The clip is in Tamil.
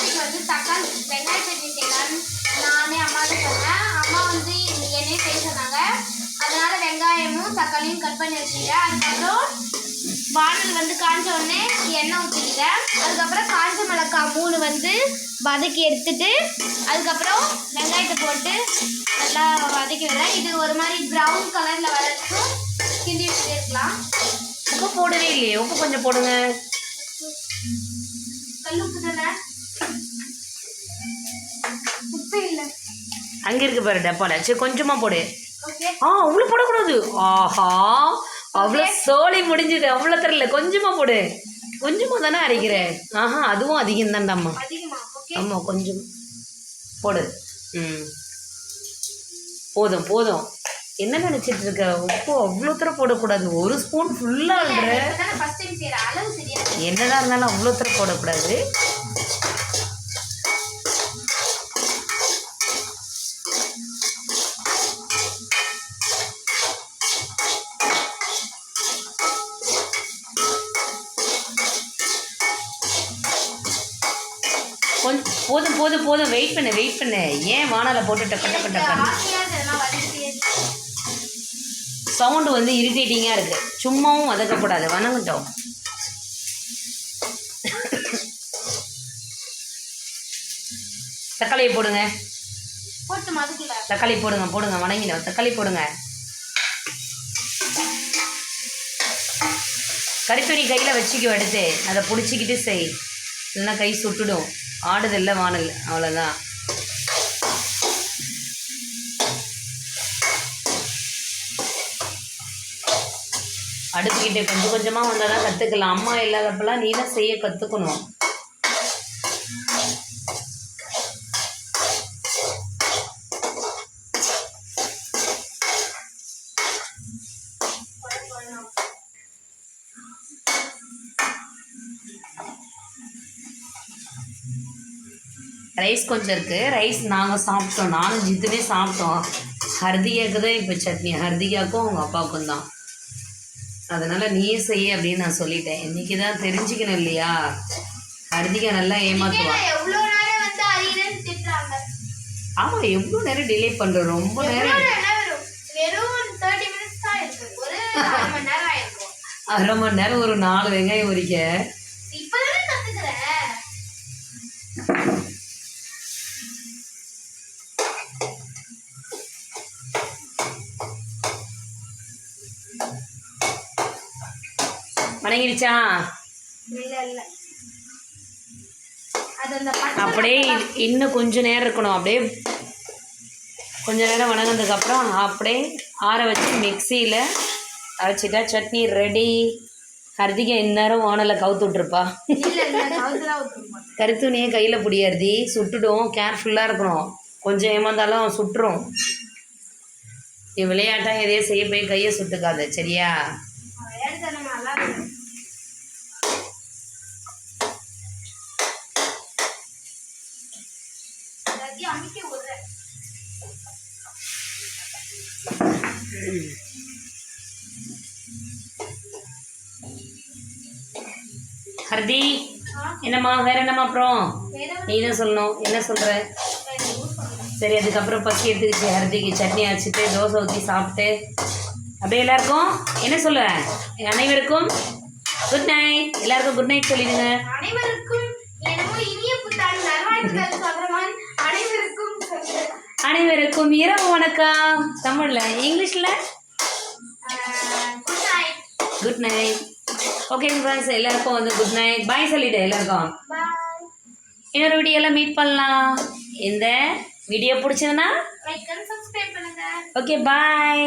இன்னைக்கு வந்து தக்காளி வெங்காய சட்னி செய்யலான்னு நானே அம்மாட்ட சொன்னேன். அம்மா வந்து என்னையே செய்ய சொன்னாங்க. அதனால வெங்காயமும் தக்காளியும் கட் பண்ணி வச்சுக்கிட்டேன். அதுக்கப்புறம் வானல் வந்து காஞ்ச உடனே எண்ணெய் ஊற்றிக்கிட்டேன். அதுக்கப்புறம் காஞ்ச மிளகாய் 3 வந்து வதக்கி எடுத்துட்டு அதுக்கப்புறம் வெங்காயத்தை போட்டு நல்லா வதக்கி விடுறேன். இது ஒரு மாதிரி ப்ரௌன் கலரில் வதக்கும் கிண்டி வச்சுட்டே இருக்கலாம். உப்பு போடவே இல்லையே, உப்பு கொஞ்சம் போடுங்க. கல் உப்பு தானே, உப்பு இல்லை. அங்கே இருக்கு பாரு டப்பால. சரி கொஞ்சமாக போடு. ஓகே. அவ்வளோ போடக்கூடாது. ஆஹா, அவ்வளோ சோழி முடிஞ்சுது. அவ்வளோ தரல, கொஞ்சமாக போடு. கொஞ்சமாக தானே அரைக்கிறேன். ஆஹா, அதுவும் அதிகம் தான்டாம்மா. ஆமாம், கொஞ்சம் போடு. போதும் போதும். என்ன நினச்சிட்டு இருக்க? உப்பு அவ்வளோ தூரம் போடக்கூடாது. 1 ஸ்பூன் ஃபுல்லாக என்னதான் இருந்தாலும் அவ்வளோ தூரம் போடக்கூடாது. போதும் போதும் போதும். வெயிட் பண்ணு. ஏன் வானலை போட்டு டக்க சவுண்டு வந்து இரிட்டேட்டிங்காக இருக்குது. சும்மாவும் வதக்கப்படாது, வணங்கட்டும். தக்காளியை போடுங்க. தக்காளி போடுங்க. வணங்கிடும். தக்காளி போடுங்க. கறித்துணி கையில் வச்சுக்கோ, எடுத்து அதை பிடிச்சிக்கிட்டு செய். இல்லைன்னா கை சுட்டுடும். ஆடுதில்லை வானல், அவ்வளோதான். அடுப்புக்கிட்ட கொஞ்சம் கொஞ்சமாக வந்தால் தான் கற்றுக்கலாம். அம்மா இல்லாதப்பெல்லாம் நீ தான் செய்ய கற்றுக்கணும். ரைஸ் கொஞ்சம் இருக்குது. ரைஸ் நாங்கள் சாப்பிட்டோம். நானும் ஜித்துமே சாப்பிட்டோம். ஹர்திகாவுக்கு தான் இப்போ சட்னி. ஹர்திகாவுக்கும் அவங்க அப்பாவுக்கும் தான். அதனால் நீயே செய்ய அப்படின்னு நான் சொல்லிட்டேன். இன்றைக்கி தான் தெரிஞ்சுக்கணும் இல்லையா? ஹர்திகா நல்லா ஏமாற்றுவான். ஆமாம், எவ்வளோ நேரம் டிலே பண்ணுறோம். ரொம்ப நேரம். 1/2 மணி நேரம் ஒரு 4 வெங்காயம் உரிக்க. வணங்கிடுச்சா? அப்படியே இன்னும் கொஞ்சம் நேரம் இருக்கணும். அப்படியே கொஞ்ச நேரம் வணங்கினதுக்கப்புறம் அப்படியே ஆற வச்சு மிக்சியில் அரைச்சிட்டா சட்னி ரெடி. ஹர்திகா இந்நேரம் வானலில் கவுத்து விட்ருப்பா. கருத்துணியே கையில் பிடியாருதி, சுட்டுடும். கேர்ஃபுல்லாக இருக்கணும். கொஞ்சம் ஏமாந்தாலும் சுட்டுரும். நீ விளையாட்டாக எதையோ செய்ய போய் கையை சுட்டுக்காது, சரியா? ஹர்தி, என்னம்மா வேற என்னம்மா? அப்புறம் நீ தான் சொல்லணும். என்ன சொல்கிற? சரி, அதுக்கப்புறம் பசி எடுத்துக்கிச்சு. ஹர்திக்கு சட்னி அரைச்சிட்டு தோசை ஊற்றி சாப்பிட்டு அப்படியே எல்லாருக்கும் என்ன சொல்லுவேன்? அனைவருக்கும் குட் நைட். எல்லாருக்கும் குட் நைட் சொல்லிடுங்க. அனைவருக்கும் இரவு வணக்கம். தமிழ்ல, இங்கிலீஷ்ல குட் நைட். ஓகே ஃப்ரெண்ட்ஸ், எல்லாருக்கும் வந்து குட் நைட். பாய் சொல்லிடு எல்லாருக்கும். இன்னொரு வீடியோலாம் மீட் பண்ணலாம். இந்த வீடியோ பிடிச்சதுன்னா லைக் அண்ட் சப்ஸ்கிரைப் பண்ணுங்க. ஓகே, பாய்.